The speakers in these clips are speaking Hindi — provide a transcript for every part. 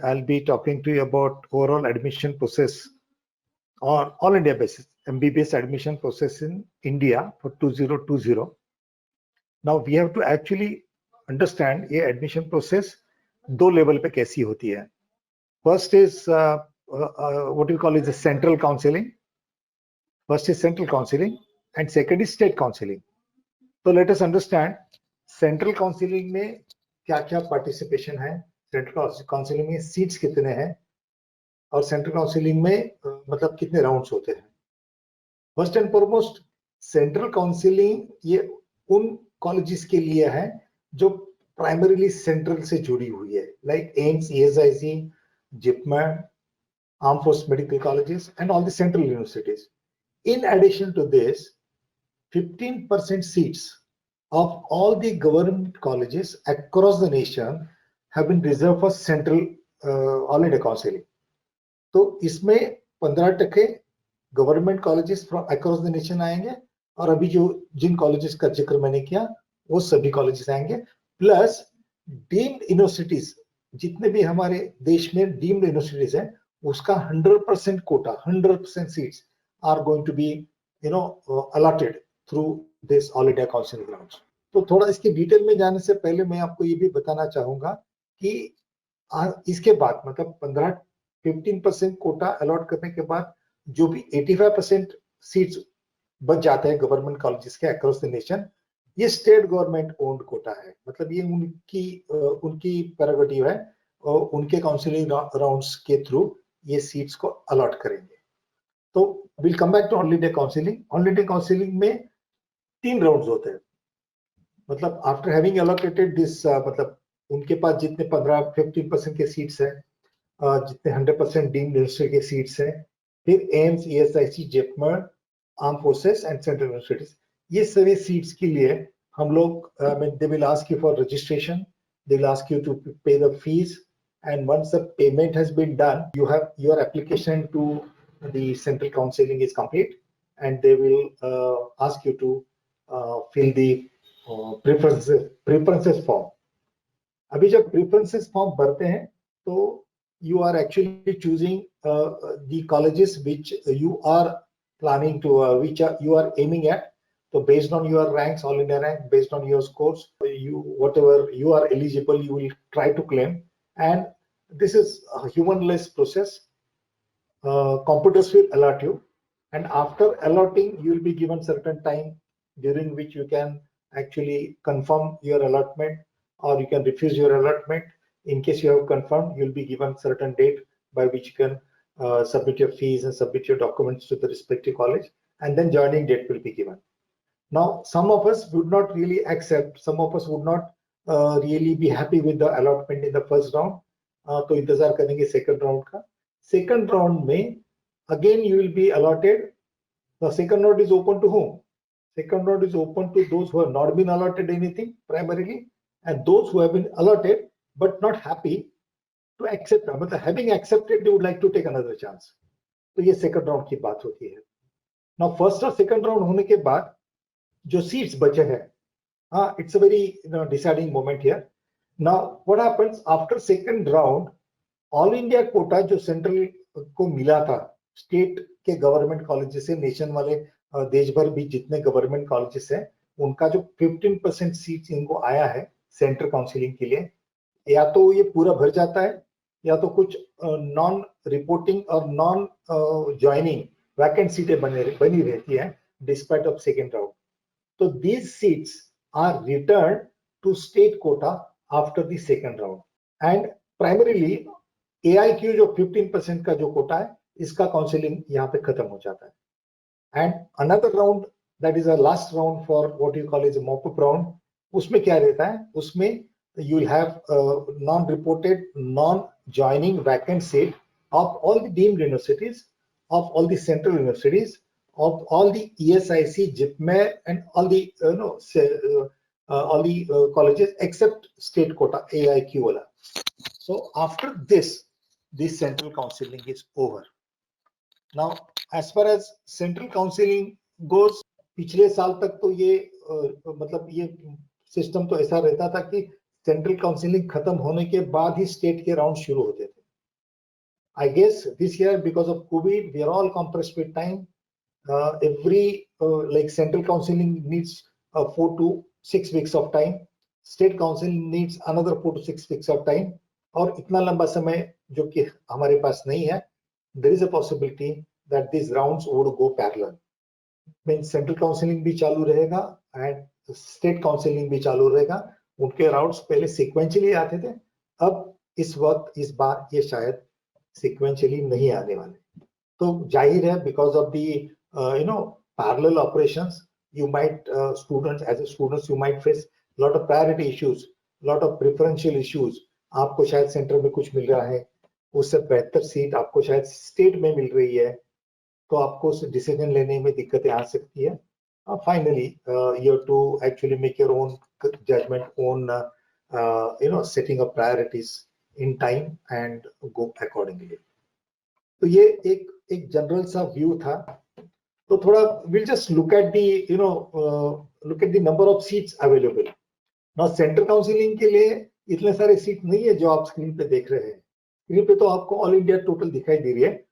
I'll be talking to you about overall admission process on all India basis, MBBS admission process in India for 2020. Now we have to actually understand ये admission process दो level पे कैसी होती है. First is what we call is the central counseling. First is central counseling and second is state counseling. So let us understand central counseling में क्या-क्या participation है, central counseling में seats कितने हैं और सेंट्रल काउंसिलिंग में मतलब कितने राउंड्स होते हैं. First and foremost central counselling ये उन कॉलेजेस के लिए है जो प्राइमरीली सेंट्रल से जुड़ी हुई है, like AIIMS, ESIC, JIPMER, arm force medical colleges and all the central universities. In addition to this 15% seats of all the government colleges across the nation have been reserved for central all India counseling. तो इसमें 15% government colleges from across the nation आएंगे और अभी जो जिन कॉलेजेस का जिक्र मैंने किया वो सभी कॉलेजेस आएंगे, प्लस डीम्ड यूनिवर्सिटीज जितने भी हमारे देश में डीम्ड यूनिवर्सिटीज हैं उसका 100% quota, 100% seats are going to be allotted through this all India counselling grounds. तो थोड़ा इसके डिटेल में जाने से पहले मैं आपको ये भी बताना चाहूंगा कि इसके बाद मतलब 15% कोटा अलॉट करने के बाद जो भी 85% सीट्स बच जाते हैं गवर्नमेंट कॉलेजेस के अक्रॉस द नेशन, ये स्टेट गवर्नमेंट ओन्ड कोटा है. मतलब ये उनकी प्रेरोगेटिव है और उनके काउंसिलिंग राउंड्स के थ्रू ये सीट्स को अलॉट करेंगे. तो will come back to all India counselling. All India counselling में 3 राउंड्स होते हैं. मतलब आफ्टर हैविंग अलॉकेटेड दिस मतलब उनके पास जितने 15% के सीट्स हैं, जितने 100% डीम्ड यूनिवर्सिटी के सीट्स हैं, फिर AIIMS, ESIC, JIPMER, arm forces and central universities, ये सभी सीट्स के लिए हम लोग they will ask you for registration, they will ask you to pay the fees, and once the payment has been done you have your application to the central counselling is complete and they will ask you to fill the preferences form. अभी जब प्रेफरेंसेस फॉर्म भरते हैं तो you are actually choosing the colleges which you are planning to which you are aiming at. So based on your ranks, all India rank, based on your scores, whatever you are eligible you will try to claim, and this is a humanless process. Computers will allot you, and after allotting you will be given certain time during which you can actually confirm your allotment or you can refuse your allotment. In case you have confirmed, you'll be given certain date by which you can submit your fees and submit your documents to the respective college, and then joining date will be given. Now, some of us would not really accept, some of us would not really be happy with the allotment in the first round. तो इंतजार करेंगे second round का. Second round में again you will be allotted. The second round is open to whom? Second round is open to those who have not been allotted anything primarily, and those who have been allotted but not happy to accept, मतलब having accepted they would like to take another chance. तो ये second round की बात होती है. Now first और second round होने के बाद जो seats बचे हैं, it's a very deciding moment here. Now what happens after second round, all India quota जो central को मिला था state के government colleges से, nation वाले देश भर भी जितने government colleges हैं उनका जो 15% seats इनको आया है central counseling के लिए, या तो ये पूरा भर जाता है या तो कुछ नॉन रिपोर्टिंग और नॉन ज्वाइनिंग वैकेंट सीटें बनी रहती है डिस्पाइट ऑफ सेकेंड राउंड. तो these seats are return to state quota after the second round, and primarily AIQ जो 15% का जो कोटा है इसका काउंसिलिंग यहाँ पे खत्म हो जाता है. And another round that is a last round for what you call is mop up round. उसमें क्या रहता है, उसमें you will have non-reported, non-joining vacant seat of all the deemed universities, of all the central universities, of all the ESIC, JIPMER, and all the colleges except state quota AIQ wala. So after this central counseling is over. Now, as far as central counseling goes, पिछले साल तक तो ये मतलब ये सिस्टम तो ऐसा रहता था कि सेंट्रल काउंसिलिंग खत्म होने के बाद ही स्टेट के राउंड शुरू होते थे. I guess this year, because of COVID, we are all compressed with time. Every like central counseling needs 4 to 6 weeks of time. State counseling needs another 4 to 6 weeks of time. और इतना लंबा समय जो कि हमारे पास नहीं है, there is a possibility that these rounds would go parallel. Means central counseling भी चालू रहेगा and state counseling भी चालू रहेगा. उनके राउंड्स पहले sequentially आते थे, अब इस वक्त इस बार ये शायद sequentially नहीं आने वाले. तो जाहिर है because of the parallel operations, you might students you might face lot of priority issues, lot of preferential issues. आपको शायद सेंटर में कुछ मिल रहा है, उससे बेहतर सीट आपको शायद स्टेट में मिल रही है, तो आपको डिसीजन लेने में दिक्कतें आ सकती है. Finally, you have to actually make your own judgment on setting of priorities in time and go accordingly. तो ये एक जनरल सा व्यू था. तो थोड़ा we'll just look at the number of seats available. Now central counselling के लिए इतने सारे सीट नहीं है जो आप स्क्रीन पे देख रहे हैं. स्क्रीन पे तो आपको ऑल इंडिया टोटल दिखाई दे रही है.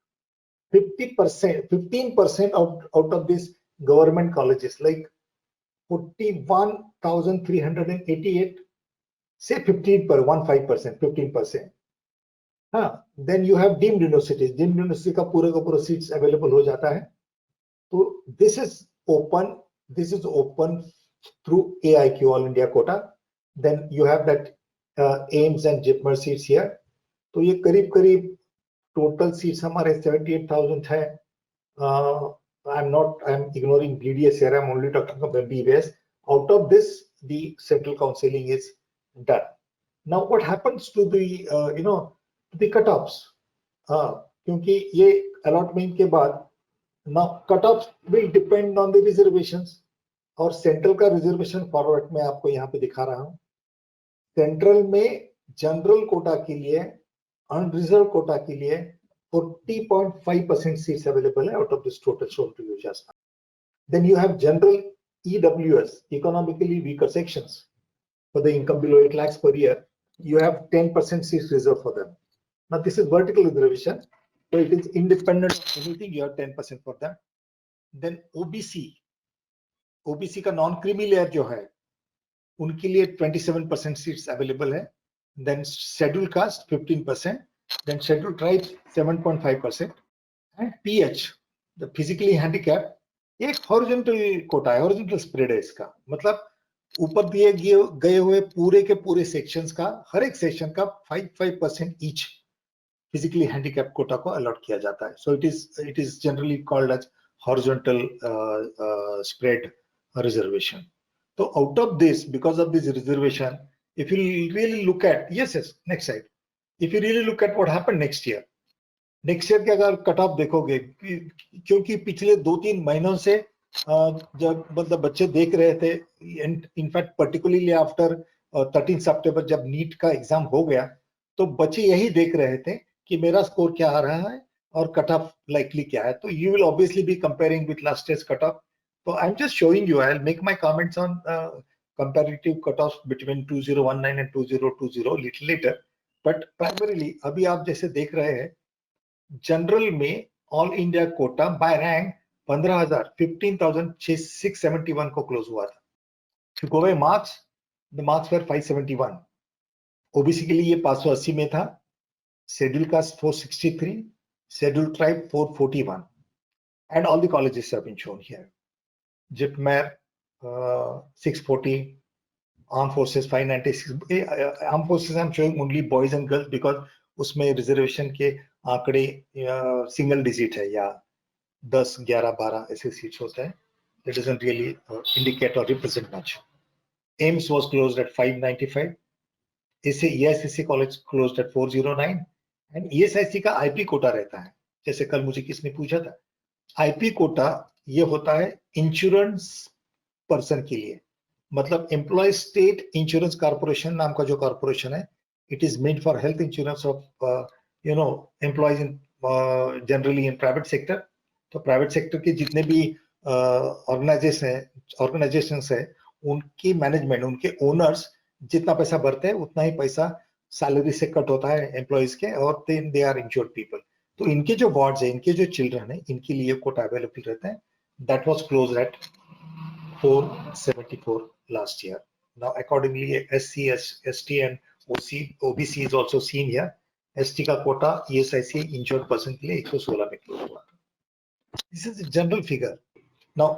15% out of this government colleges, like 41,388, say 15%. हाँ, then you have deemed universities. Deemed university का पूरा seats available हो जाता है. तो this is open through AIQ, All India Quota. Then you have that AIIMS and JIPMER seats here. तो ये करीब total seats हमारे 78,000 है. I'm ignoring BDS here. I'm only talking about MBBS. Out of this, the central counseling is done. Now, what happens to the the cutoffs? क्योंकि ये allotment के बाद, now cutoffs will depend on the reservations. और सेंट्रल का रिजर्वेशन फॉरवर्ड में आपको यहाँ पे दिखा रहा हूँ. सेंट्रल में जनरल कोटा के लिए, अनरिजर्व कोटा के लिए 40.5% seats available out of this total shown to you just now. Then you have general EWS, economically weaker sections, for the income below 8 lakhs per year. You have 10% seats reserved for them. Now this is vertical reservation, so it is independent of anything. You have 10% for them. Then OBC का नॉन क्रीमी लेयर जो है, उनके लिए 27% सीट्स अवेलेबल है. Then schedule caste 15%, then schedule tribe 7.5%, and PH the physically handicap एक हॉरिजॉन्टल कोटा है, हॉरिजॉन्टल स्प्रेड है इसका. मतलब ऊपर दिए गए हुए पूरे के पूरे सेक्शंस का, हर एक सेक्शन का 5% ईच फिजिकली हैंडीकैप कोटा को अलॉट किया जाता है. So it is generally called as horizontal spread reservation. So out of this, because of this reservation, if you really look at, yes, next slide. If you really look at what happened next year के अगर कट ऑफ देखोगे, क्योंकि पिछले 2-3 महीनों से जब मतलब बच्चे देख रहे थे, इनफैक्ट पर्टिकुलरली आफ्टर 13 सितंबर जब नीट का एग्जाम हो गया, तो बच्चे यही देख रहे थे कि मेरा स्कोर क्या आ रहा है और कट ऑफ लाइकली क्या है. तो you will obviously be comparing with last years cut off. So I'm just showing you. I'll make my comments on comparative cutoffs between 2019 and 2020 little later. But primarily, अभी आप जैसे देख रहे हैं, जनरल में all India quota by rank 15,671 को क्लोज हुआ था. To go by marks, the marks were 571. OBC के लिए ये 580 में था, schedule caste 463, schedule tribe 441, and all the colleges have been shown here. JIPMER 640, Armed Forces 596. Armed Forces I'm showing only boys and girls because उसमें रिजर्वेशन के आंकड़े सिंगल डिजिट है, या 10, 11, 12 ऐसे सीट्स होते हैं. It doesn't really indicate or represent much. AIIMS was closed at 595. ESIC college closed at 409. And ESIC का IP कोटा रहता है. जैसे कल मुझे किसने पूछा था, IP कोटा ये होता है इंश्योरेंस पर्सन के लिए. मतलब एम्प्लॉय स्टेट इंश्योरेंस कॉर्पोरेशन नाम का जो कॉर्पोरेशन है, it is made for health insurance of employees in generally in private sector. तो प्राइवेट सेक्टर के जितने भी ऑर्गेनाइजेशंस है, उनकी मैनेजमेंट, उनके ओनर्स जितना पैसा भरते हैं उतना ही पैसा सैलरी से कट होता है एम्प्लॉयज के, और दे आर इंश्योर्ड पीपल. तो इनके जो वार्ड्स है, इनके जो चिल्ड्रन है, इनके लिए कोटा अवेलेबल रहता है. That was close eight 474 last year. Now accordingly SC, ST and OBC is also seen here. ST का कोटा ESIC इंश्योर्ड पर्सन के लिए 116 में क्लोज हुआ. This is the general figure. Now,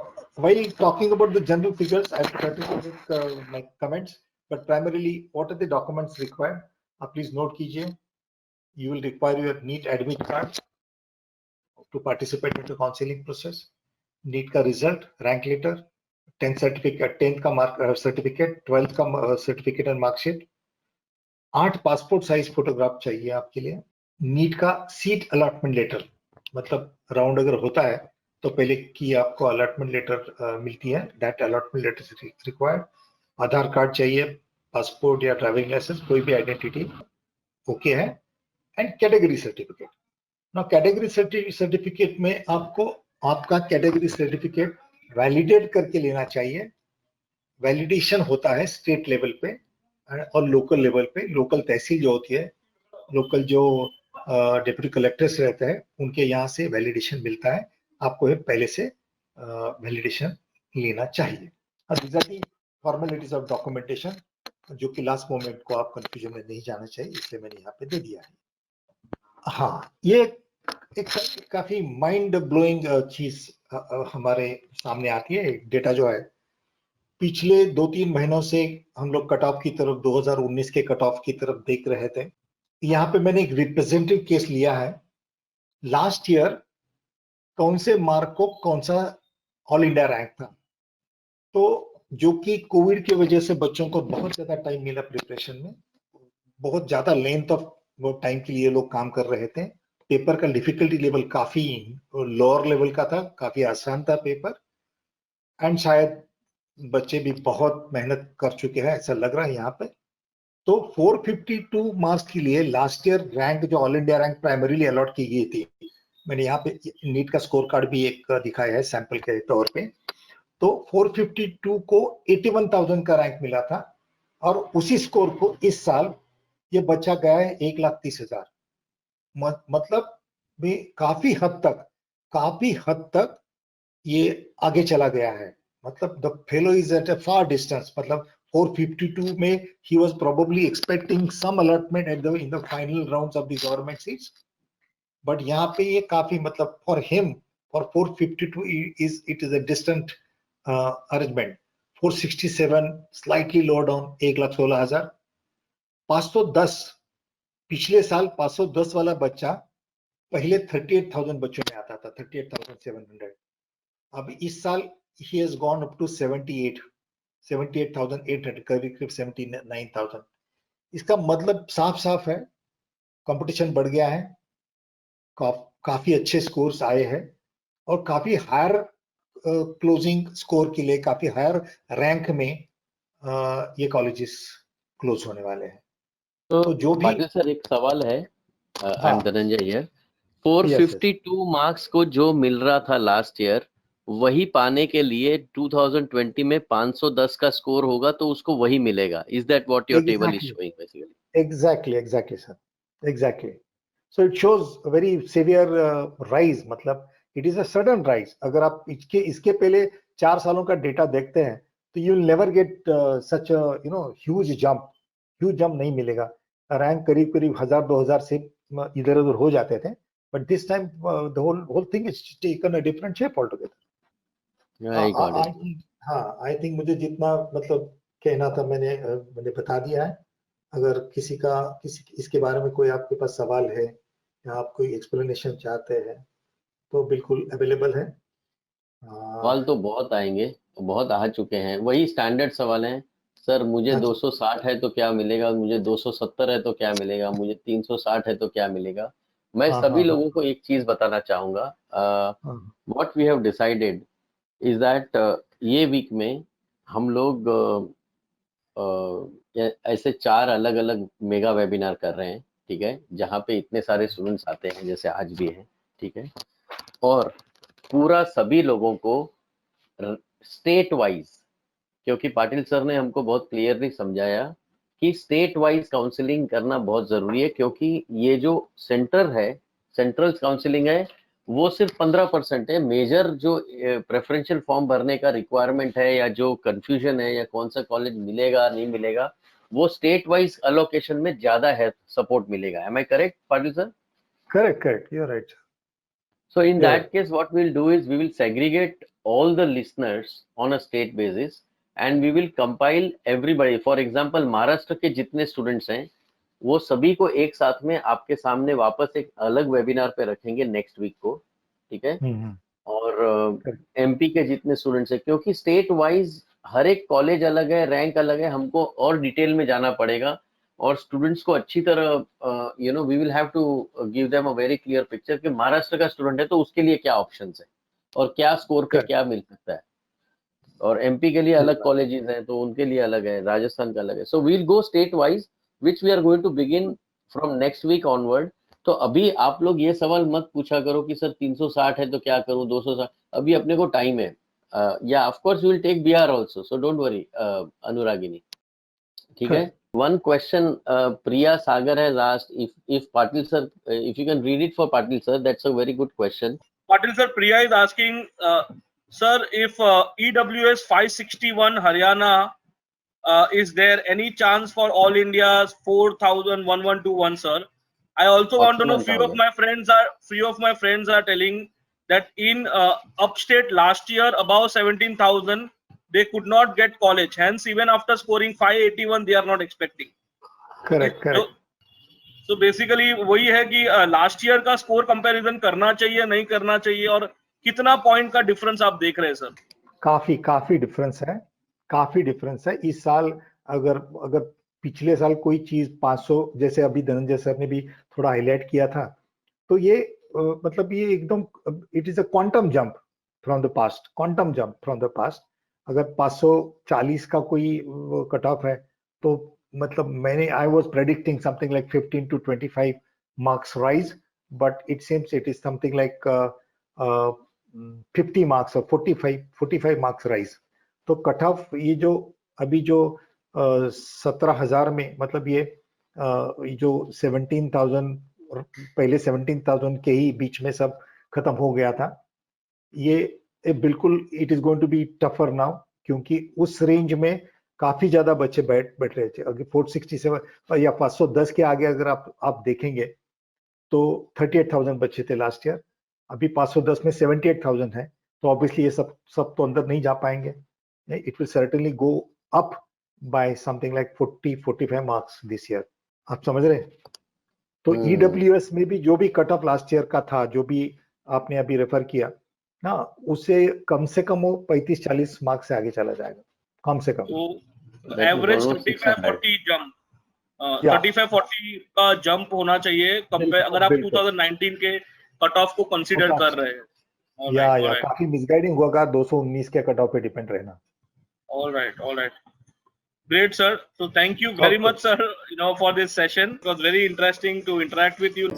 while talking about the general figures, I have to continue with my comments. But primarily, what are the documents required? Please note कीजिए. You will require your NEET admit card to participate in the counseling process. NEET का result, rank letter, 10th certificate, 10th का मार्क सर्टिफिकेट, 12th का certificate and marksheet, 8 passport size photograph चाहिए आपके लिए. नीट का सीट अलॉटमेंट लेटर, मतलब राउंड अगर होता है तो पहले की आपको अलॉटमेंट लेटर मिलती है. That allotment letter required. Aadhaar card चाहिए, पासपोर्ट या ड्राइविंग लाइसेंस, कोई भी आइडेंटिटी ओके है. And category certificate. ना कैटेगरी सर्टिफिकेट में आपको आपका कैटेगरी सर्टिफिकेट वैलिडेट करके लेना चाहिए. वैलिडेशन होता है स्टेट लेवल पे और लोकल लेवल पे. लोकल तहसील जो होती है, लोकल जो डिप्टी कलेक्टर्स रहते हैं, उनके यहाँ से वैलिडेशन मिलता है. आपको पहले से वैलिडेशन लेना चाहिए. These are the formalities of documentation, जो कि लास्ट मोमेंट को आप कंफ्यूजन में नहीं जाना चाहिए, इसलिए मैंने यहाँ पे दे दिया है. हाँ, ये एक काफी माइंड ब्लोइंग चीज हमारे सामने आती है. डेटा जो है पिछले 2-3 महीनों से हम लोग कट ऑफ की तरफ, 2019 के कट ऑफ की तरफ देख रहे थे. यहाँ पे मैंने एक रिप्रेजेंटेटिव केस लिया है. लास्ट ईयर कौन से मार्क को कौन सा ऑल इंडिया रैंक था, तो जो कि कोविड की वजह से बच्चों को बहुत ज्यादा टाइम मिला प्रिपरेशन में. बहुत ज्यादा लेंथ ऑफ वो टाइम के लिए लोग काम कर रहे थे. पेपर का डिफिकल्टी लेवल काफी लोअर लेवल का था, काफी आसान था पेपर. एंड शायद बच्चे भी बहुत मेहनत कर चुके हैं, ऐसा लग रहा है यहाँ पे. तो 452 मार्क्स के लिए लास्ट ईयर रैंक, जो all India rank primarily allot की गई थी, मैंने यहाँ पे नीट का स्कोर कार्ड भी एक दिखाया है सैंपल के तौर पे. तो 452 को 81,000 का रैंक मिला था. और उसी स्कोर को इस साल ये बच्चा गया है 1,30,000. मतलब भी काफी हद तक ये आगे चला गया है. मतलब the fellow is at a far distance. मतलब 452 में he was probably expecting some allotment at in the final rounds of the government seats, but यहाँ पे ये काफी, मतलब for him, for 452 it is a distant arrangement. 467 slightly lower down, 1,16,000. 510 पिछले साल 510 वाला बच्चा पहले 38,000 बच्चों में आता था, 38,700. अब इस साल he has gone up to 78,800, करीब 79,000. इसका मतलब साफ है कंपटीशन बढ़ गया है. काफी अच्छे स्कोर्स आए हैं और काफी हायर क्लोजिंग स्कोर के लिए, काफी हायर रैंक में ये कॉलेजेस क्लोज होने वाले हैं. तो जो भी पाटिल सर, एक सवाल है. I am Dhananjay here. 452 marks को जो मिल रहा था लास्ट ईयर, वही पाने के लिए 2020 में 510 का स्कोर होगा तो उसको वही मिलेगा. Is that what your table is showing basically? Exactly sir, exactly. So it shows very severe rise. मतलब it is a sudden rise. अगर आप इसके पहले 4 सालों का डेटा देखते हैं तो you will never get such huge jump नहीं मिलेगा. रैंक करीब 1,000-2,000 से इधर उधर हो जाते थे, but this time the whole thing is taken a different shape all together. I think मुझे जितना मतलब कहना था मैंने बता दिया है. अगर किसी इसके बारे में कोई आपके पास सवाल है या आप कोई एक्सप्लेनेशन चाहते हैं तो बिल्कुल अवेलेबल है. सवाल तो बहुत आएंगे, बहुत आ चुके हैं. वही स्टैंडर्ड सवाल हैं. सर मुझे 260 है तो क्या मिलेगा, मुझे 270 है तो क्या मिलेगा, मुझे 360 है तो क्या मिलेगा. मैं सभी लोगों को एक चीज बताना चाहूंगा. What we have decided is that ये वीक में हम लोग ऐसे 4 अलग अलग मेगा वेबिनार कर रहे हैं. ठीक है, जहाँ पे इतने सारे स्टूडेंट्स आते हैं जैसे आज भी है. ठीक है, और पूरा सभी लोगों को स्टेट वाइज, क्योंकि पाटिल सर ने हमको बहुत क्लियरली समझाया कि स्टेट वाइज काउंसलिंग करना बहुत जरूरी है, क्योंकि ये जो सेंटर है सेंट्रल काउंसलिंग है वो सिर्फ 15% है। मेजर जो प्रेफरेंशियल फॉर्म भरने का रिक्वायरमेंट है या जो कंफ्यूजन है या कौन सा कॉलेज मिलेगा नहीं मिलेगा, वो स्टेट वाइज अलोकेशन में ज्यादा है, सपोर्ट मिलेगा। Am I correct Patil sir? Correct, you're right. So in Yeah. that case, what we'll do is we will segregate all the listeners on a state basis and we will compile everybody. For example, Maharashtra के जितने स्टूडेंट्स हैं वो सभी को एक साथ में आपके सामने वापस एक अलग वेबिनार पे रखेंगे नेक्स्ट वीक को, ठीक है? और एमपी के जितने स्टूडेंट्स हैं, क्योंकि स्टेट वाइज हर एक कॉलेज अलग है, रैंक अलग है, हमको और डिटेल में जाना पड़ेगा और स्टूडेंट्स को अच्छी तरह we will have to give them a very clear picture कि महाराष्ट्र का स्टूडेंट है तो उसके लिए क्या ऑप्शंस है और क्या स्कोर पे क्या मिल सकता है, और एमपी के लिए अलग कॉलेजेस हैं तो उनके लिए अलग है, राजस्थान का अलग है। So we'll go state wise which we are going to begin from next week onward. तो अभी आप लोग ये सवाल मत पूछा करो कि सर 360 है तो क्या करूं, 260, अभी अपने को टाइम है। या of course we will take BR also, so don't worry Anuragini, ठीक है? One question Priya Sagar has asked, if Patil sir, if you can read it for Patil sir, that's a very good question. Patil sir, Priya is asking, sir, if EWS 561 Haryana is there any chance for All India's 4,1121, sir? I also want to know, few of my friends are telling that in upstate last year above 17,000 they could not get college, hence even after scoring 581 they are not expecting. Correct. So basically वही है कि लास्ट ईयर का स्कोर कंपैरिजन करना चाहिए नहीं करना चाहिए, और कितना पॉइंट का डिफरेंस आप देख रहे हैं सर? काफी डिफरेंस है इस साल। अगर पिछले साल कोई चीज 500, जैसे अभी धनंजय सर ने भी थोड़ा हाईलाइट किया था, तो ये मतलब ये एकदम it is a quantum jump from the past. अगर 540 का कोई कट ऑफ है तो मतलब I was predicting something like 15 to 25 marks rise, but it seems it is something like 50 marks और 45 मार्क्स राइज। तो कट ऑफ ये जो अभी जो 17,000 में, मतलब ये जो 17,000, पहले 17,000 के ही बीच में सब खत्म हो गया था, ये बिल्कुल it is going to be tougher now, क्योंकि उस रेंज में काफी ज्यादा बच्चे बैठ रहे थे। अगर 467 या 510 के आगे अगर आप देखेंगे तो 38,000 बच्चे थे लास्ट ईयर, अभी 510 में 78,000 है, तो ऑब्वियसली ये सब तो अंदर नहीं जा पाएंगे। It will certainly go up by something like 40-45 marks this year. आप समझ रहे हैं? तो ईडब्ल्यूएस में भी जो भी कट ऑफ लास्ट ईयर का था, जो भी आपने अभी रेफर किया ना, उससे कम से कम वो 35-40 मार्क्स से आगे चला जाएगा, कम से कम। तो एवरेज 35-40 जंप, 35-40 का जंप होना चाहिए कंपेयर, अगर आप 2019 के कट ऑफ को कंसीडर कर रहे हैं। या काफी मिसगाइडिंग होगा 219 के कट ऑफ पे डिपेंड रहना। All right. Great, sir. So thank you very much, sir, for this session. It was very interesting to interact with you.